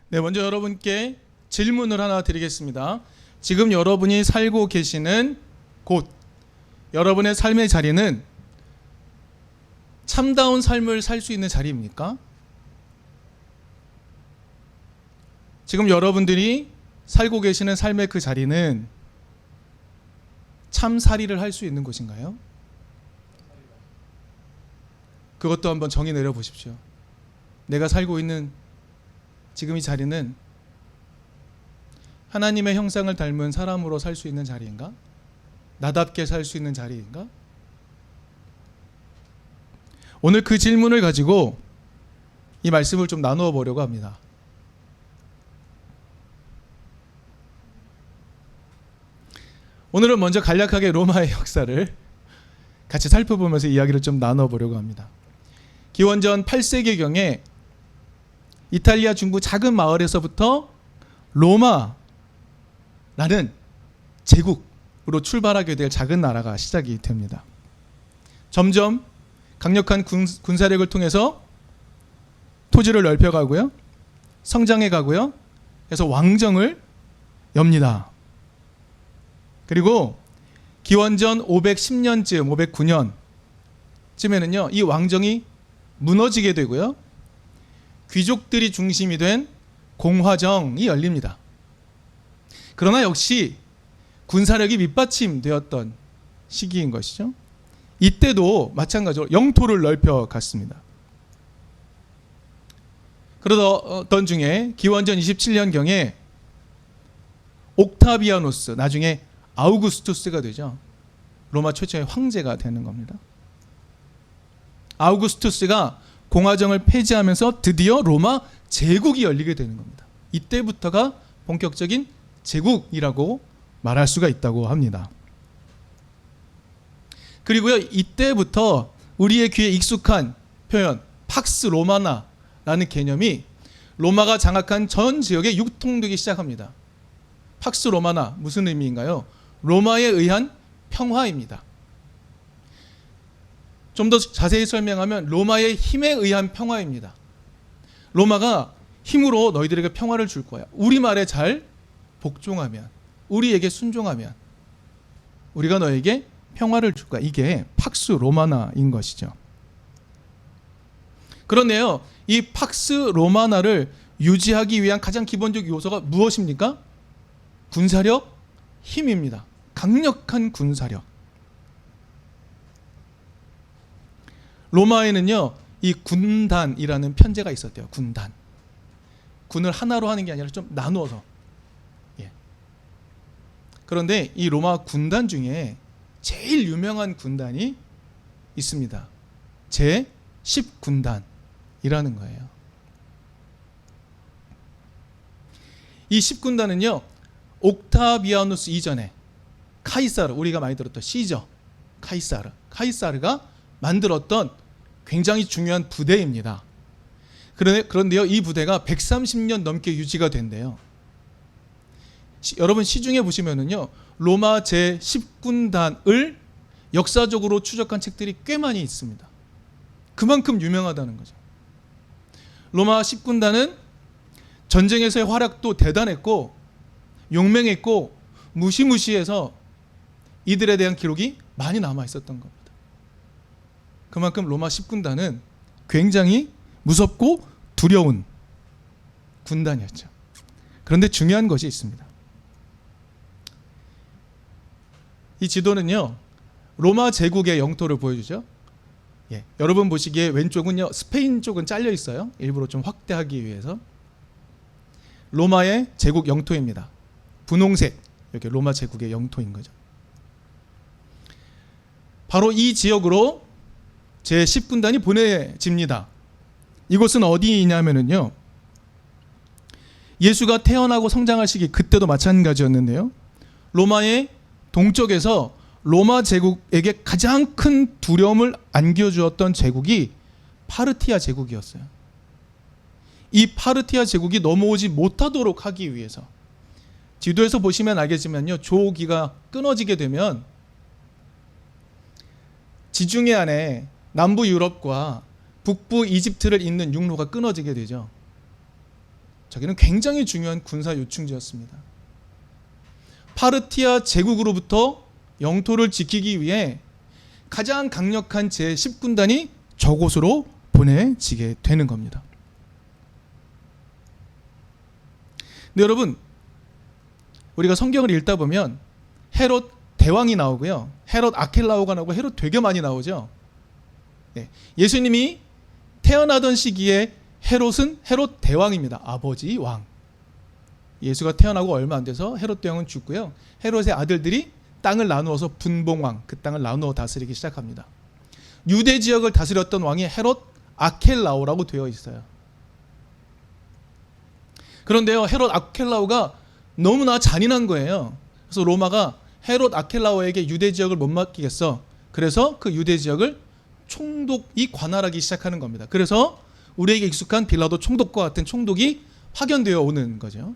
네, 먼저 여러분께 질문을 하나 드리겠습니다. 지금 여러분이 살고 계시는 곳, 여러분의 삶의 자리는 참다운 삶을 살 수 있는 자리입니까? 지금 여러분들이 살고 계시는 삶의 그 자리는 참살이를 할 수 있는 곳인가요? 그것도 한번 정의 내려 보십시오. 내가 살고 있는 지금 이 자리는 하나님의 형상을 닮은 사람으로 살 수 있는 자리인가? 나답게 살 수 있는 자리인가? 오늘 그 질문을 가지고 이 말씀을 좀 나누어 보려고 합니다. 오늘은 먼저 간략하게 로마의 역사를 같이 살펴보면서 이야기를 좀 나눠 보려고 합니다. 기원전 8세기경에 이탈리아 중부 작은 마을에서부터 로마라는 제국으로 출발하게 될 작은 나라가 시작이 됩니다. 점점 강력한 군사력을 통해서 토지를 넓혀가고요, 성장해가고요, 그래서 왕정을 엽니다. 그리고 기원전 510년쯤 509년쯤에는요 이 왕정이 무너지게 되고요, 귀족들이 중심이 된 공화정이 열립니다. 그러나 역시 군사력이 밑받침되었던 시기인 것이죠. 이때도 마찬가지로 영토를 넓혀갔습니다. 그러던 중에 기원전 27년경에 옥타비아누스, 나중에 아우구스투스가 되죠. 로마 최초의 황제가 되는 겁니다. 아우구스투스가 공화정을 폐지하면서 드디어 로마 제국이 열리게 되는 겁니다. 이때부터가 본격적인 제국이라고 말할 수가 있다고 합니다. 그리고요, 이때부터 우리의 귀에 익숙한 표현 팍스 로마나라는 개념이 로마가 장악한 전 지역에 유통되기 시작합니다. 팍스 로마나 무슨 의미인가요? 로마에 의한 평화입니다. 좀 더 자세히 설명하면 로마의 힘에 의한 평화입니다. 로마가 힘으로 너희들에게 평화를 줄 거야. 우리 말에 잘 복종하면, 우리에게 순종하면 우리가 너에게 평화를 줄 거야. 이게 팍스 로마나인 것이죠. 그런데요, 이 팍스 로마나를 유지하기 위한 가장 기본적 요소가 무엇입니까? 군사력, 힘입니다. 강력한 군사력. 로마에는요 이 군단이라는 편제가 있었대요. 군단. 군을 하나로 하는 게 아니라 좀 나누어서. 그런데 이 로마 군단 중에 제일 유명한 군단이 있습니다. 제10군단이라는 거예요. 이 10군단은요 옥타비아누스 이전에 카이사르, 우리가 많이 들었던 시저 카이사르가 만들었던 굉장히 중요한 부대입니다. 그런데요 이 부대가 130년 넘게 유지가 된대요. 여러분 시중에 보시면은요 로마 제10군단을 역사적으로 추적한 책들이 꽤 많이 있습니다. 그만큼 유명하다는 거죠. 로마 10군단은 전쟁에서의 활약도 대단했고 용맹했고 무시무시해서 이들에 대한 기록이 많이 남아 있었던 겁니다. 그만큼 로마 10군단은 굉장히 무섭고 두려운 군단이었죠. 그런데 중요한 것이 있습니다. 이 지도는요 로마 제국의 영토를 보여주죠. 여러분 보시기에 왼쪽은요 스페인 쪽은 잘려 있어요. 일부러 좀 확대하기 위해서. 로마의 제국 영토입니다. 분홍색, 이렇게 로마 제국의 영토인 거죠. 바로 이 지역으로 제10군단이 보내집니다. 이곳은 어디냐면요 예수가 태어나고 성장할 시기, 그때도 마찬가지였는데요 로마의 동쪽에서 로마 제국에게 가장 큰 두려움을 안겨주었던 제국이 파르티아 제국이었어요. 이 파르티아 제국이 넘어오지 못하도록 하기 위해서, 지도에서 보시면 알겠지만요 조기가 끊어지게 되면 지중해 안에 남부 유럽과 북부 이집트를 잇는 육로가 끊어지게 되죠. 저기는 굉장히 중요한 군사 요충지였습니다. 파르티아 제국으로부터 영토를 지키기 위해 가장 강력한 제10군단이 저곳으로 보내지게 되는 겁니다. 근데 여러분, 우리가 성경을 읽다 보면 헤롯 대왕이 나오고요, 헤롯 아켈라오가 나오고 헤롯 되게 많이 나오죠. 네, 예수님이 태어나던 시기에 헤롯은 헤롯 대왕입니다. 아버지 왕. 예수가 태어나고 얼마 안 돼서 헤롯 대왕은 죽고요, 헤롯의 아들들이 땅을 나누어서 분봉왕, 그 땅을 나누어 다스리기 시작합니다. 유대 지역을 다스렸던 왕이 헤롯 아켈라오라고 되어 있어요. 그런데요, 헤롯 아켈라오가 너무나 잔인한 거예요. 그래서 로마가 헤롯 아켈라오에게 유대 지역을 못 맡기겠어. 그래서 그 유대 지역을 총독이 관할하기 시작하는 겁니다. 그래서 우리에게 익숙한 빌라도 총독과 같은 총독이 파견되어 오는 거죠.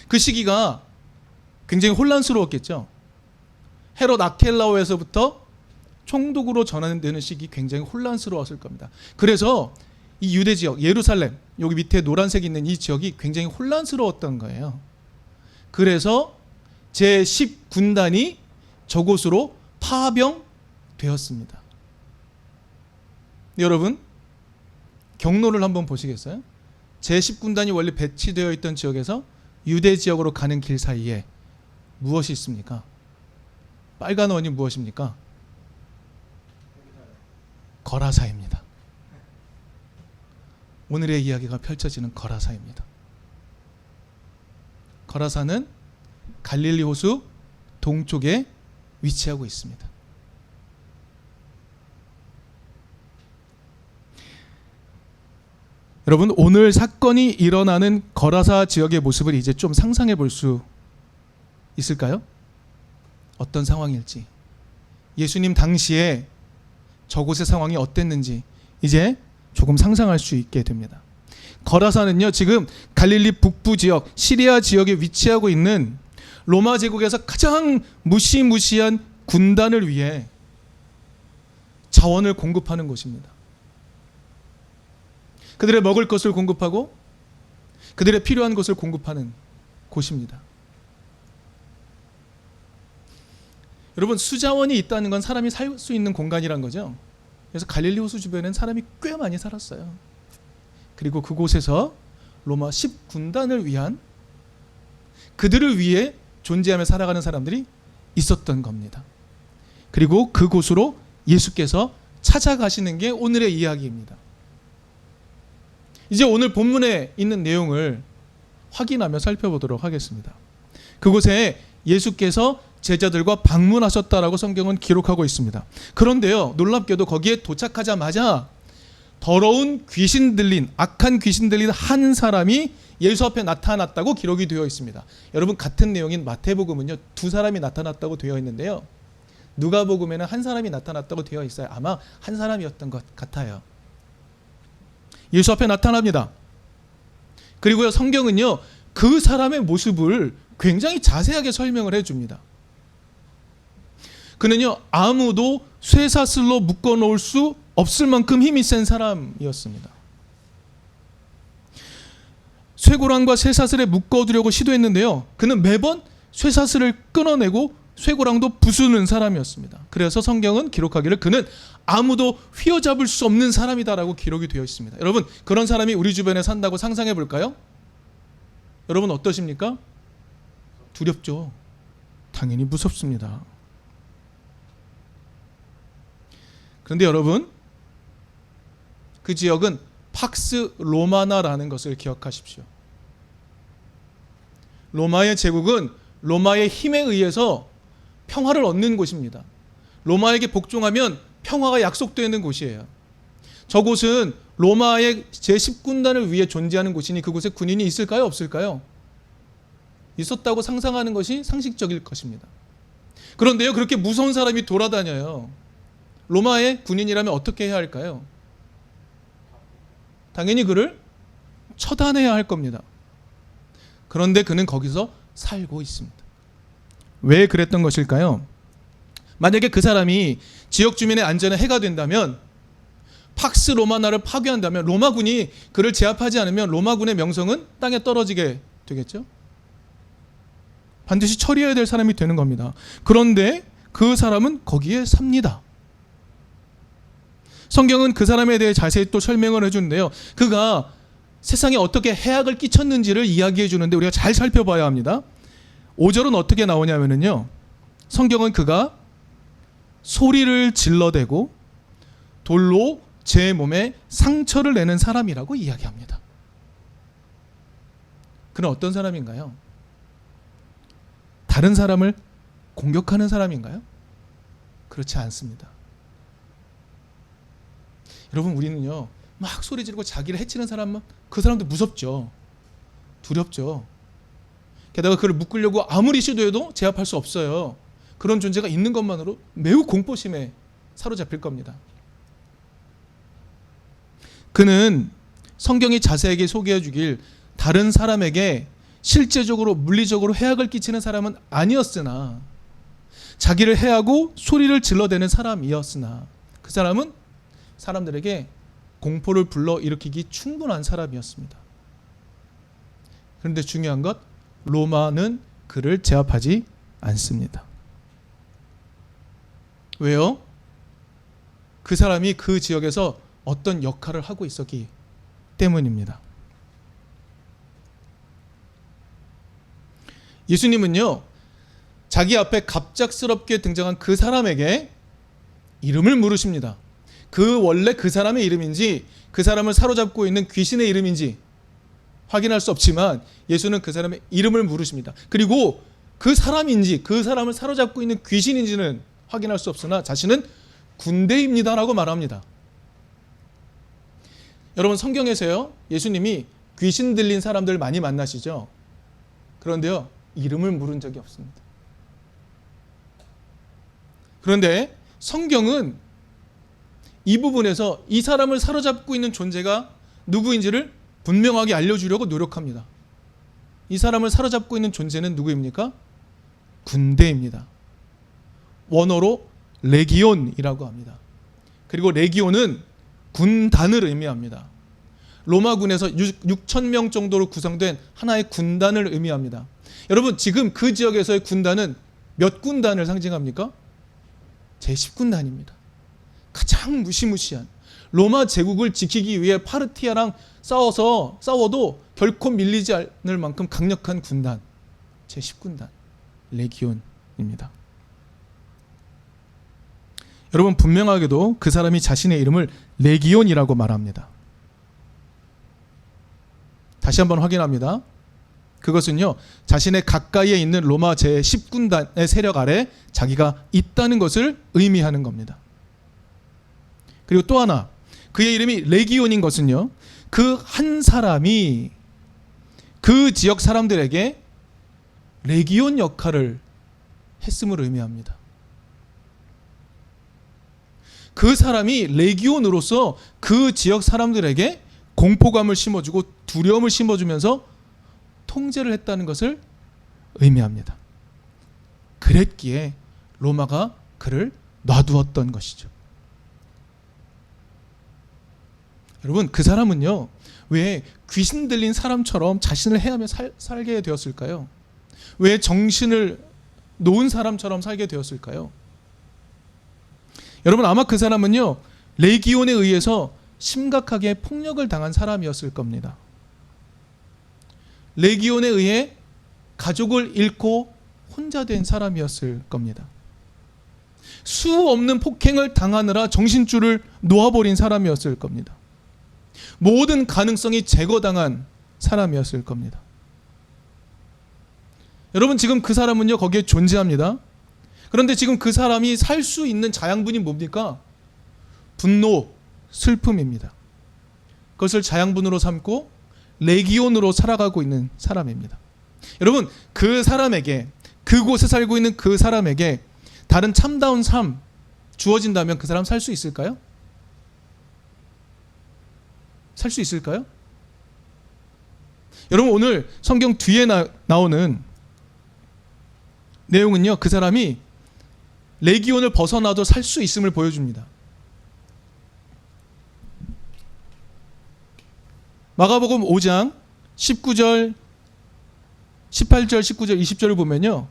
그 시기가 굉장히 혼란스러웠겠죠. 헤롯 아켈라오에서부터 총독으로 전환되는 시기 굉장히 혼란스러웠을 겁니다. 그래서 이 유대 지역, 예루살렘, 여기 밑에 노란색 있는 이 지역이 굉장히 혼란스러웠던 거예요. 그래서 제10군단이 저곳으로 파병되었습니다. 여러분, 경로를 한번 보시겠어요? 제10군단이 원래 배치되어 있던 지역에서 유대 지역으로 가는 길 사이에 무엇이 있습니까? 빨간 원이 무엇입니까? 거라사입니다. 오늘의 이야기가 펼쳐지는 거라사입니다. 거라사는 갈릴리 호수 동쪽에 위치하고 있습니다. 여러분, 오늘 사건이 일어나는 거라사 지역의 모습을 이제 좀 상상해 볼 수 있을까요? 어떤 상황일지, 예수님 당시에 저곳의 상황이 어땠는지 이제 조금 상상할 수 있게 됩니다. 거라사는요, 지금 갈릴리 북부 지역, 시리아 지역에 위치하고 있는 로마 제국에서 가장 무시무시한 군단을 위해 자원을 공급하는 곳입니다. 그들의 먹을 것을 공급하고 그들의 필요한 것을 공급하는 곳입니다. 여러분, 수자원이 있다는 건 사람이 살 수 있는 공간이란 거죠. 그래서 갈릴리 호수 주변에는 사람이 꽤 많이 살았어요. 그리고 그곳에서 로마 10군단을 위한, 그들을 위해 존재하며 살아가는 사람들이 있었던 겁니다. 그리고 그곳으로 예수께서 찾아가시는 게 오늘의 이야기입니다. 이제 오늘 본문에 있는 내용을 확인하며 살펴보도록 하겠습니다. 그곳에 예수께서 제자들과 방문하셨다라고 성경은 기록하고 있습니다. 그런데요, 놀랍게도 거기에 도착하자마자 더러운 귀신 들린, 악한 귀신 들린 한 사람이 예수 앞에 나타났다고 기록이 되어 있습니다. 여러분, 같은 내용인 마태복음은요, 두 사람이 나타났다고 되어 있는데요, 누가복음에는 한 사람이 나타났다고 되어 있어요. 아마 한 사람이었던 것 같아요. 예수 앞에 나타납니다. 그리고요, 성경은요, 그 사람의 모습을 굉장히 자세하게 설명을 해줍니다. 그는요, 아무도 쇠사슬로 묶어 놓을 수 없을 만큼 힘이 센 사람이었습니다. 쇠고랑과 쇠사슬에 묶어두려고 시도했는데요, 그는 매번 쇠사슬을 끊어내고 쇠고랑도 부수는 사람이었습니다. 그래서 성경은 기록하기를 그는 아무도 휘어잡을 수 없는 사람이다라고 기록이 되어 있습니다. 여러분, 그런 사람이 우리 주변에 산다고 상상해 볼까요? 여러분, 어떠십니까? 두렵죠. 당연히 무섭습니다. 그런데 여러분, 그 지역은 팍스 로마나라는 것을 기억하십시오. 로마의 제국은 로마의 힘에 의해서 평화를 얻는 곳입니다. 로마에게 복종하면 평화가 약속되는 곳이에요. 저곳은 로마의 제10군단을 위해 존재하는 곳이니 그곳에 군인이 있을까요? 없을까요? 있었다고 상상하는 것이 상식적일 것입니다. 그런데요, 그렇게 무서운 사람이 돌아다녀요. 로마의 군인이라면 어떻게 해야 할까요? 당연히 그를 처단해야 할 겁니다. 그런데 그는 거기서 살고 있습니다. 왜 그랬던 것일까요? 만약에 그 사람이 지역 주민의 안전에 해가 된다면 팍스 로마나를 파괴한다면, 로마군이 그를 제압하지 않으면 로마군의 명성은 땅에 떨어지게 되겠죠. 반드시 처리해야 될 사람이 되는 겁니다. 그런데 그 사람은 거기에 삽니다. 성경은 그 사람에 대해 자세히 또 설명을 해주는데요. 그가 세상에 어떻게 해악을 끼쳤는지를 이야기해 주는데 우리가 잘 살펴봐야 합니다. 5절은 어떻게 나오냐면요, 성경은 그가 소리를 질러대고 돌로 제 몸에 상처를 내는 사람이라고 이야기합니다. 그는 어떤 사람인가요? 다른 사람을 공격하는 사람인가요? 그렇지 않습니다. 여러분, 우리는요 막 소리 지르고 자기를 해치는 사람은, 그 사람도 무섭죠. 두렵죠. 게다가 그를 묶으려고 아무리 시도해도 제압할 수 없어요. 그런 존재가 있는 것만으로 매우 공포심에 사로잡힐 겁니다. 그는 성경이 자세하게 소개해 주길 다른 사람에게 실제적으로 물리적으로 해악을 끼치는 사람은 아니었으나, 자기를 해하고 소리를 질러대는 사람이었으나, 그 사람은 사람들에게 공포를 불러일으키기 충분한 사람이었습니다. 그런데 중요한 것, 로마는 그를 제압하지 않습니다. 왜요? 그 사람이 그 지역에서 어떤 역할을 하고 있었기 때문입니다. 예수님은요, 자기 앞에 갑작스럽게 등장한 그 사람에게 이름을 물으십니다. 원래 그 사람의 이름인지 그 사람을 사로잡고 있는 귀신의 이름인지 확인할 수 없지만 예수는 그 사람의 이름을 물으십니다. 그리고 그 사람인지 그 사람을 사로잡고 있는 귀신인지는 확인할 수 없으나 자신은 군대입니다라고 말합니다. 여러분, 성경에서요, 예수님이 귀신 들린 사람들 많이 만나시죠? 그런데요, 이름을 물은 적이 없습니다. 그런데 성경은 이 부분에서 이 사람을 사로잡고 있는 존재가 누구인지를 분명하게 알려주려고 노력합니다. 이 사람을 사로잡고 있는 존재는 누구입니까? 군대입니다. 원어로 레기온이라고 합니다. 그리고 레기온은 군단을 의미합니다. 로마군에서 6,000명 정도로 구성된 하나의 군단을 의미합니다. 여러분, 지금 그 지역에서의 군단은 몇 군단을 상징합니까? 제10군단입니다. 가장 무시무시한, 로마 제국을 지키기 위해 파르티아랑 싸워도 결코 밀리지 않을 만큼 강력한 군단, 제10군단 레기온입니다. 여러분, 분명하게도 그 사람이 자신의 이름을 레기온이라고 말합니다. 다시 한번 확인합니다. 그것은요, 자신의 가까이에 있는 로마 제10군단의 세력 아래 자기가 있다는 것을 의미하는 겁니다. 그리고 또 하나, 그의 이름이 레기온인 것은요, 그 한 사람이 그 지역 사람들에게 레기온 역할을 했음을 의미합니다. 그 사람이 레기온으로서 그 지역 사람들에게 공포감을 심어주고 두려움을 심어주면서 통제를 했다는 것을 의미합니다. 그랬기에 로마가 그를 놔두었던 것이죠. 여러분, 그 사람은요, 왜 귀신 들린 사람처럼 자신을 해하며 살게 되었을까요? 왜 정신을 놓은 사람처럼 살게 되었을까요? 여러분, 아마 그 사람은요, 레기온에 의해서 심각하게 폭력을 당한 사람이었을 겁니다. 레기온에 의해 가족을 잃고 혼자 된 사람이었을 겁니다. 수 없는 폭행을 당하느라 정신줄을 놓아버린 사람이었을 겁니다. 모든 가능성이 제거당한 사람이었을 겁니다. 여러분, 지금 그 사람은요, 거기에 존재합니다. 그런데 지금 그 사람이 살 수 있는 자양분이 뭡니까? 분노, 슬픔입니다. 그것을 자양분으로 삼고 레기온으로 살아가고 있는 사람입니다. 여러분, 그 사람에게, 그곳에 살고 있는 그 사람에게 다른 참다운 삶 주어진다면 그 사람 살 수 있을까요? 살 수 있을까요? 여러분, 오늘 성경 뒤에 나오는 내용은요, 그 사람이 레기온을 벗어나도 살 수 있음을 보여줍니다. 마가복음 5장 19절, 18절, 19절, 20절을 보면요,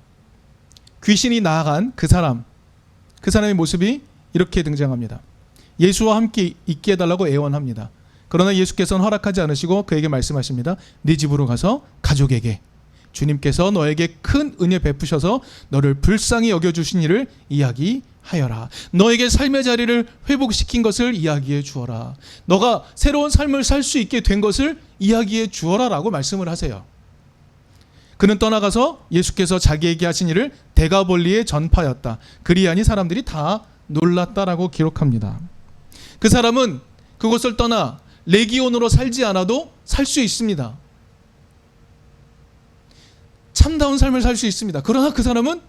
귀신이 나아간 그 사람의 모습이 이렇게 등장합니다. 예수와 함께 있게 해달라고 애원합니다. 그러나 예수께서는 허락하지 않으시고 그에게 말씀하십니다. 네 집으로 가서 가족에게 주님께서 너에게 큰 은혜 베푸셔서 너를 불쌍히 여겨주신 일을 이야기하여라. 너에게 삶의 자리를 회복시킨 것을 이야기해 주어라. 너가 새로운 삶을 살 수 있게 된 것을 이야기해 주어라 라고 말씀을 하세요. 그는 떠나가서 예수께서 자기에게 하신 일을 데가볼리에 전파하였다. 그리하니 사람들이 다 놀랐다라고 기록합니다. 그 사람은 그곳을 떠나 레기온으로 살지 않아도 살 수 있습니다. 참다운 삶을 살 수 있습니다. 그러나 그 사람은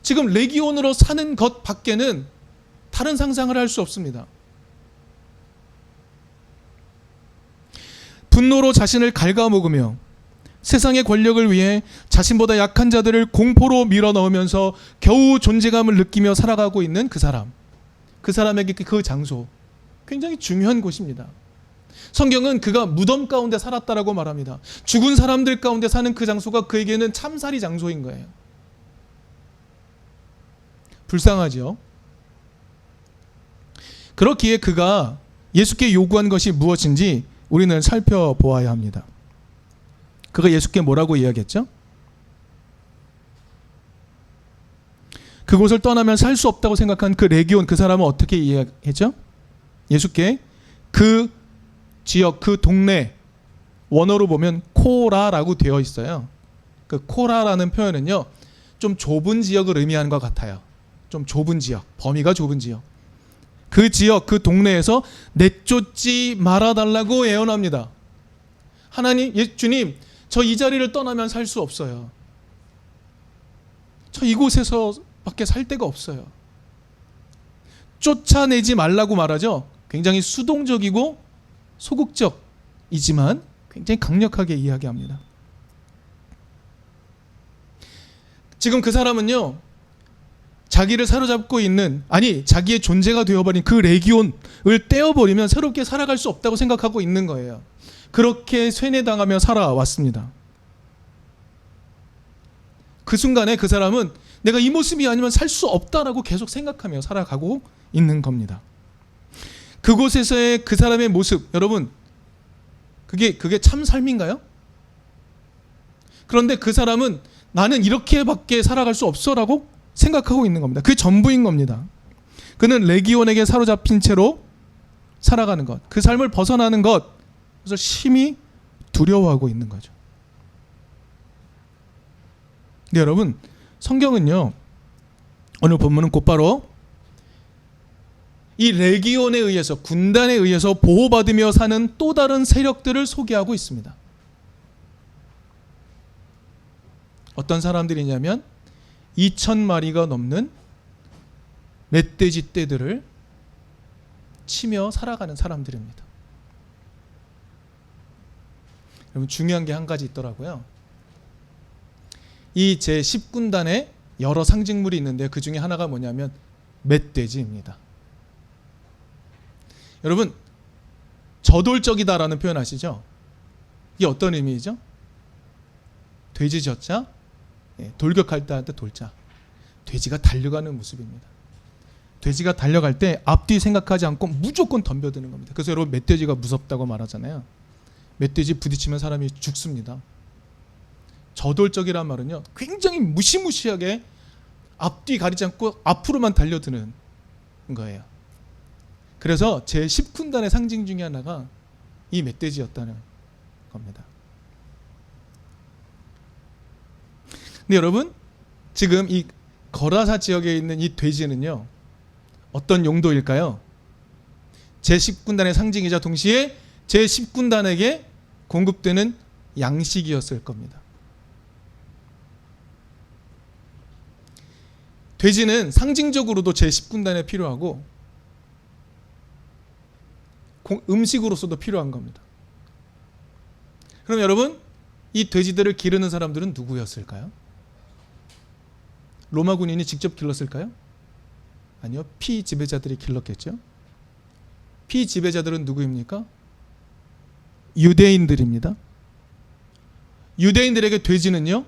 지금 레기온으로 사는 것 밖에는 다른 상상을 할 수 없습니다. 분노로 자신을 갉아먹으며 세상의 권력을 위해 자신보다 약한 자들을 공포로 밀어넣으면서 겨우 존재감을 느끼며 살아가고 있는 그 사람, 그 사람에게 그 장소, 굉장히 중요한 곳입니다. 성경은 그가 무덤 가운데 살았다라고 말합니다. 죽은 사람들 가운데 사는 그 장소가 그에게는 참살이 장소인 거예요. 불쌍하지요? 그렇기에 그가 예수께 요구한 것이 무엇인지 우리는 살펴보아야 합니다. 그가 예수께 뭐라고 이야기했죠? 그곳을 떠나면 살 수 없다고 생각한 그 레기온, 그 사람은 어떻게 이야기했죠? 예수께 그 지역, 그 동네, 원어로 보면 코라라고 되어 있어요. 그 코라라는 표현은요, 좀 좁은 지역을 의미하는 것 같아요. 좀 좁은 지역, 범위가 좁은 지역. 그 지역, 그 동네에서 내쫓지 말아달라고 애원합니다. 하나님, 주님, 저 이 자리를 떠나면 살 수 없어요. 저 이곳에서 밖에 살 데가 없어요. 쫓아내지 말라고 말하죠. 굉장히 수동적이고 소극적이지만 굉장히 강력하게 이야기합니다. 지금 그 사람은요, 자기를 사로잡고 있는, 자기의 존재가 되어버린 그 레기온을 떼어버리면 새롭게 살아갈 수 없다고 생각하고 있는 거예요. 그렇게 쇠뇌당하며 살아왔습니다. 그 순간에 그 사람은 내가 이 모습이 아니면 살 수 없다라고 계속 생각하며 살아가고 있는 겁니다. 그곳에서의 그 사람의 모습, 여러분, 그게 참 삶인가요? 그런데 그 사람은 나는 이렇게밖에 살아갈 수 없어라고 생각하고 있는 겁니다. 그게 전부인 겁니다. 그는 레기온에게 사로잡힌 채로 살아가는 것, 그 삶을 벗어나는 것, 그래서 심히 두려워하고 있는 거죠. 근데 여러분, 성경은요, 오늘 본문은 곧바로 이 레기온에 의해서, 군단에 의해서 보호받으며 사는 또 다른 세력들을 소개하고 있습니다. 어떤 사람들이냐면 2,000마리가 넘는 멧돼지 떼들을 치며 살아가는 사람들입니다. 여러분, 중요한 게 한 가지 있더라고요. 이 제10군단에 여러 상징물이 있는데 그 중에 하나가 뭐냐면 멧돼지입니다. 여러분, 저돌적이다라는 표현 아시죠? 이게 어떤 의미이죠? 돼지 젖자, 돌격할 때 할 때 돌자. 돼지가 달려가는 모습입니다. 돼지가 달려갈 때 앞뒤 생각하지 않고 무조건 덤벼드는 겁니다. 그래서 여러분, 멧돼지가 무섭다고 말하잖아요. 멧돼지 부딪히면 사람이 죽습니다. 저돌적이란 말은요, 굉장히 무시무시하게 앞뒤 가리지 않고 앞으로만 달려드는 거예요. 그래서 제10군단의 상징 중에 하나가 이 멧돼지였다는 겁니다. 근데 여러분, 지금 이 거라사 지역에 있는 이 돼지는요, 어떤 용도일까요? 제10군단의 상징이자 동시에 제10군단에게 공급되는 양식이었을 겁니다. 돼지는 상징적으로도 제10군단에 필요하고 음식으로서도 필요한 겁니다. 그럼 여러분, 이 돼지들을 기르는 사람들은 누구였을까요? 로마 군인이 직접 길렀을까요? 아니요, 피지배자들이 길렀겠죠. 피지배자들은 누구입니까? 유대인들입니다. 유대인들에게 돼지는요,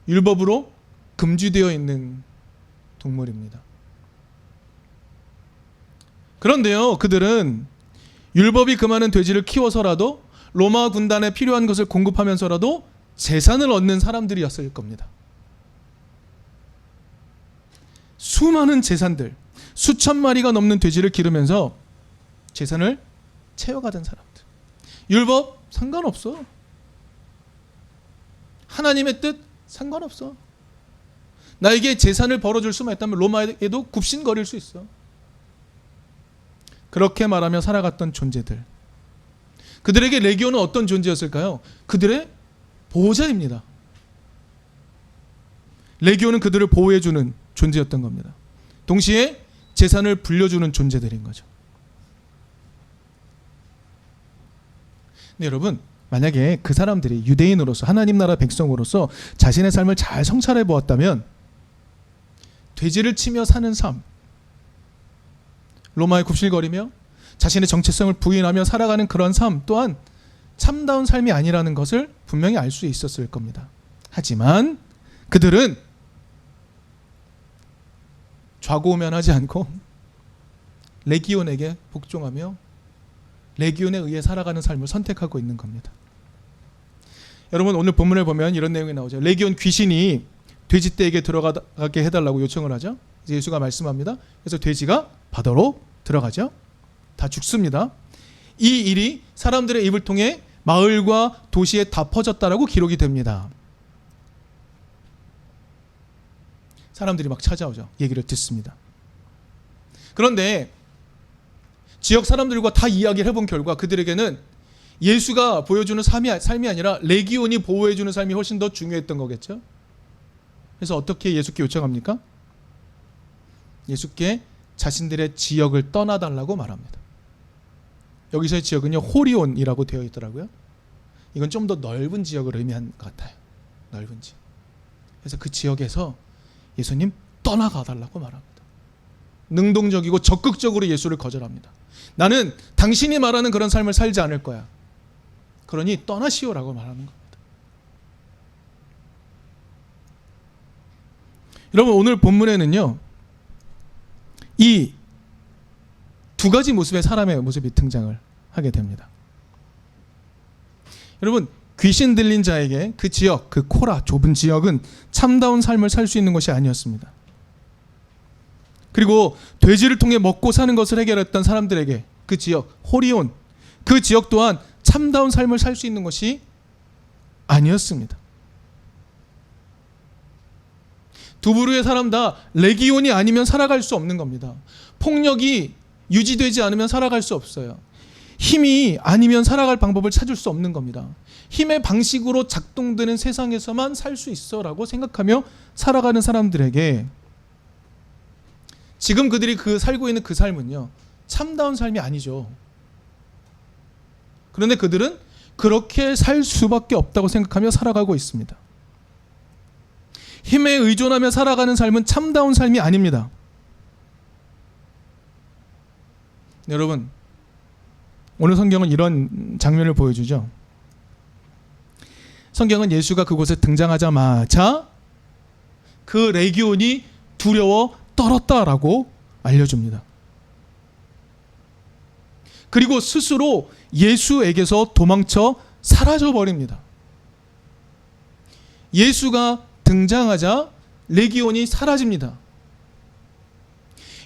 율법으로 금지되어 있는 동물입니다. 그런데요, 그들은 율법이 금하는 돼지를 키워서라도 로마 군단에 필요한 것을 공급하면서라도 재산을 얻는 사람들이었을 겁니다. 수많은 재산들, 수천 마리가 넘는 돼지를 기르면서 재산을 채워가던 사람들. 율법 상관없어. 하나님의 뜻 상관없어. 나에게 재산을 벌어줄 수만 있다면 로마에도 굽신거릴 수 있어. 그렇게 말하며 살아갔던 존재들. 그들에게 레기온은 어떤 존재였을까요? 그들의 보호자입니다. 레기온은 그들을 보호해주는 존재였던 겁니다. 동시에 재산을 불려주는 존재들인 거죠. 네, 여러분, 만약에 그 사람들이 유대인으로서 하나님 나라 백성으로서 자신의 삶을 잘 성찰해 보았다면 돼지를 치며 사는 삶, 로마에 굽실거리며 자신의 정체성을 부인하며 살아가는 그런 삶 또한 참다운 삶이 아니라는 것을 분명히 알 수 있었을 겁니다. 하지만 그들은 좌고우면하지 않고 레기온에게 복종하며 레기온에 의해 살아가는 삶을 선택하고 있는 겁니다. 여러분, 오늘 본문을 보면 이런 내용이 나오죠. 레기온 귀신이 돼지떼에게 들어가게 해달라고 요청을 하죠. 이제 예수가 말씀합니다. 그래서 돼지가 바다로 들어가죠. 다 죽습니다. 이 일이 사람들의 입을 통해 마을과 도시에 다 퍼졌다라고 기록이 됩니다. 사람들이 막 찾아오죠. 얘기를 듣습니다. 그런데 지역 사람들과 다 이야기를 해본 결과 그들에게는 예수가 보여주는 삶이 아니라 레기온이 보호해주는 삶이 훨씬 더 중요했던 거겠죠. 그래서 어떻게 예수께 요청합니까? 예수께 자신들의 지역을 떠나달라고 말합니다. 여기서의 지역은요, 호리온이라고 되어 있더라고요. 이건 좀 더 넓은 지역을 의미한 것 같아요. 넓은 지역. 그래서 그 지역에서 예수님 떠나가달라고 말합니다. 능동적이고 적극적으로 예수를 거절합니다. 나는 당신이 말하는 그런 삶을 살지 않을 거야. 그러니 떠나시오라고 말하는 겁니다. 여러분, 오늘 본문에는요, 이 두 가지 모습의 사람의 모습이 등장을 하게 됩니다. 여러분, 귀신 들린 자에게 그 지역, 그 코라 좁은 지역은 참다운 삶을 살 수 있는 것이 아니었습니다. 그리고 돼지를 통해 먹고 사는 것을 해결했던 사람들에게 그 지역, 호리온, 그 지역 또한 참다운 삶을 살 수 있는 것이 아니었습니다. 두 부류의 사람 다 레기온이 아니면 살아갈 수 없는 겁니다. 폭력이 유지되지 않으면 살아갈 수 없어요. 힘이 아니면 살아갈 방법을 찾을 수 없는 겁니다. 힘의 방식으로 작동되는 세상에서만 살 수 있어라고 생각하며 살아가는 사람들에게 지금 그들이 살고 있는 그 삶은요, 참다운 삶이 아니죠. 그런데 그들은 그렇게 살 수밖에 없다고 생각하며 살아가고 있습니다. 힘에 의존하며 살아가는 삶은 참다운 삶이 아닙니다. 여러분, 오늘 성경은 이런 장면을 보여주죠. 성경은 예수가 그곳에 등장하자마자 그 레기온이 두려워 떨었다라고 알려줍니다. 그리고 스스로 예수에게서 도망쳐 사라져버립니다. 예수가 등장하자 레기온이 사라집니다.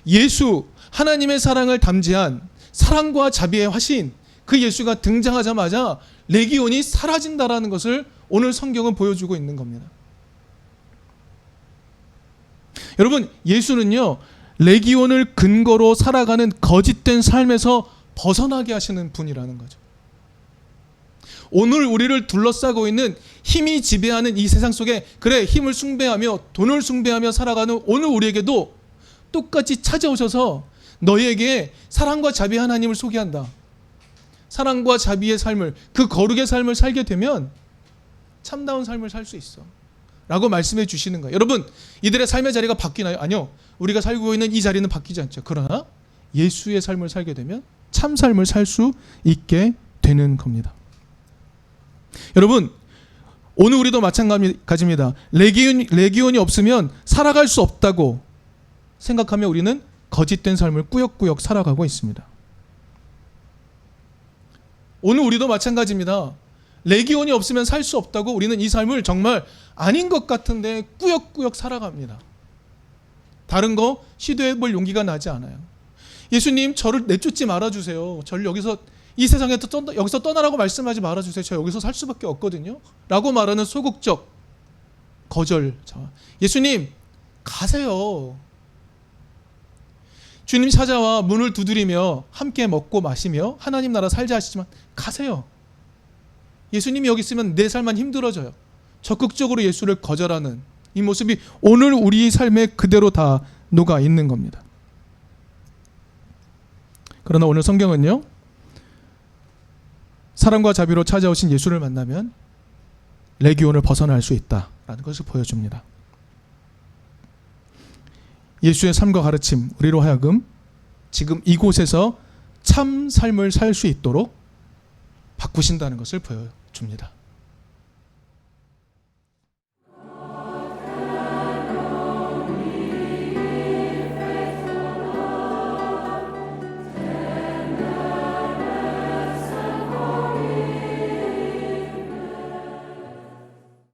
예수, 하나님의 사랑을 담지한 사랑과 자비의 화신, 그 예수가 등장하자마자 레기온이 사라진다라는 것을 오늘 성경은 보여주고 있는 겁니다. 여러분, 예수는요, 레기온을 근거로 살아가는 거짓된 삶에서 벗어나게 하시는 분이라는 거죠. 오늘 우리를 둘러싸고 있는 힘이 지배하는 이 세상 속에 그래 힘을 숭배하며 돈을 숭배하며 살아가는 오늘 우리에게도 똑같이 찾아오셔서 너희에게 사랑과 자비 하나님을 소개한다. 사랑과 자비의 삶을, 그 거룩의 삶을 살게 되면 참다운 삶을 살 수 있어 라고 말씀해 주시는 거예요. 여러분, 이들의 삶의 자리가 바뀌나요? 아니요. 우리가 살고 있는 이 자리는 바뀌지 않죠. 그러나 예수의 삶을 살게 되면 참 삶을 살 수 있게 되는 겁니다. 여러분, 오늘 우리도 마찬가지입니다. 레기온이 없으면 살아갈 수 없다고 생각하며 우리는 거짓된 삶을 꾸역꾸역 살아가고 있습니다. 오늘 우리도 마찬가지입니다. 레기온이 없으면 살 수 없다고 우리는 이 삶을 정말 아닌 것 같은데 꾸역꾸역 살아갑니다. 다른 거 시도해볼 용기가 나지 않아요. 예수님, 저를 내쫓지 말아주세요. 저를 이 세상에서 여기서 떠나라고 말씀하지 말아주세요. 저 여기서 살 수밖에 없거든요. 라고 말하는 소극적 거절자. 예수님, 가세요. 주님 찾아와 문을 두드리며 함께 먹고 마시며 하나님 나라 살자 하시지만 가세요. 예수님이 여기 있으면 내 삶만 힘들어져요. 적극적으로 예수를 거절하는 이 모습이 오늘 우리 삶에 그대로 다 녹아 있는 겁니다. 그러나 오늘 성경은요, 사랑과 자비로 찾아오신 예수를 만나면 레기온을 벗어날 수 있다라는 것을 보여줍니다. 예수의 삶과 가르침, 우리로 하여금 지금 이곳에서 참 삶을 살 수 있도록 바꾸신다는 것을 보여줍니다.